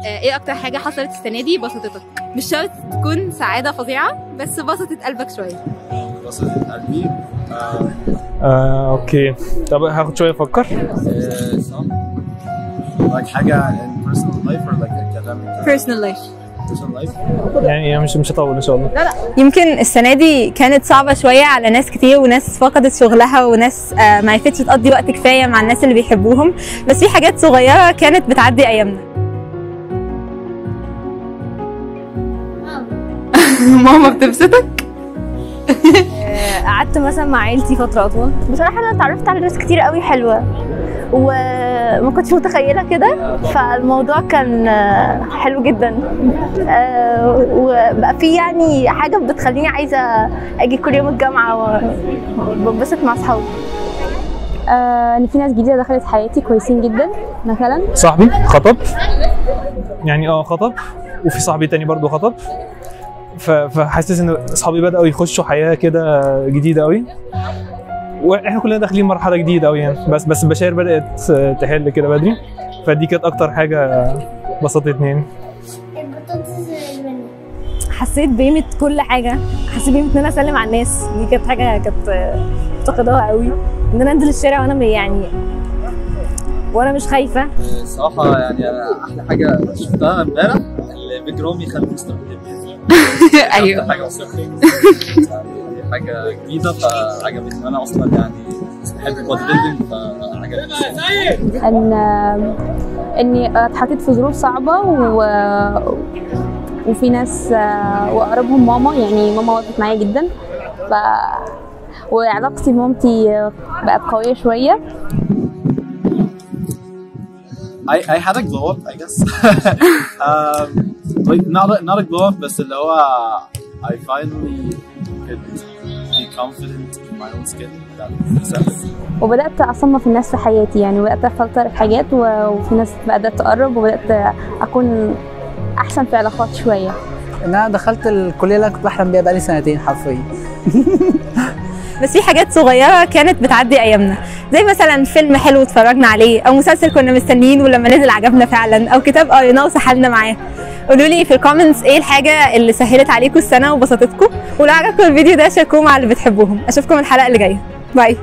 ايه اكتر حاجة حصلت السنة دي بسطتك؟ مش شرط تكون سعادة فظيعة بس بسطت قلبك شوية. بسطت قلبي اوكي، طب هاخد شوية افكر. صح. like حاجة in personal life or like academic personal life. personal life. يعني مش هطول ان شاء الله. لا يمكن السنة دي كانت صعبة شوية على ناس كتير، وناس فقدت شغلها، وناس ما عرفتش تقضي وقت كفاية مع الناس اللي بيحبوهم، بس في حاجات صغيرة كانت بتعدي أيامنا. ماما بتبسطك؟ قعدت مثلا مع عيلتي فترة أطول. بصراحة أنا اتعرفت على ناس كتير قوي حلوة وما كنتش متخيلة كده، فالموضوع كان حلو جدا، وبقى في يعني حاجة بتخليني عايزة أجي كل يوم الجامعة وببسط مع أصحابي. ان في ناس جديده دخلت حياتي كويسين جدا. مثلا صاحبي خطب، يعني خطب، وفي صاحبي تاني برضو خطب، فحاسس ان اصحابي بداوا يخشوا حياه كده جديده قوي، واحنا كلنا داخلين مرحله جديده قوي يعني. بس بشاير بدات تحل كده بدري، فدي كانت اكتر حاجه بسطتني. حسيت بقيمه كل حاجه، حسيت بقيمه ان انا اسلم على الناس، دي كانت حاجه كانت مفتقداها قوي، ان انا انزل الشارع وانا مش خايفه. صراحة يعني انا احلى حاجة شفتها امبارح البيج رامي خد مستر ايوه حاجة وصلت يعني دي حاجة جديدة فعجبتني، انا اصلا يعني بحب البودي بيلدينج فعجبتني. اني اتحطيت في ظروف صعبه وفي ناس واقربهم ماما، يعني ماما وقفت معايا جدا، وعلاقتي بمامتي بقت قويه شويه. I had a glow up, I guess. Like not a glow up, بس اللي هو I finally could be confident in my own skin. وبدأت أصنف الناس في حياتي، يعني بدأت أفلتر الحاجات، وفي ناس بدأت تقرب، وبدأت أكون أحسن في علاقات شوية. إن أنا دخلت الكلية اللي كنت بحلم بيها بقالي سنتين حرفيا. بس في حاجات صغيرة كانت بتعدي أيامنا، زي مثلا فيلم حلو اتفرجنا عليه، أو مسلسل كنا مستنيين ولما نزل عجبنا فعلا، أو كتاب قريناه وسحلنا معاه. قولوا لي في الكومنتس ايه الحاجة اللي سهلت عليكم السنة وبسطتكم، ولو عجبكم الفيديو ده شاركوه مع اللي بتحبوهم. أشوفكم الحلقة اللي جاية، باي.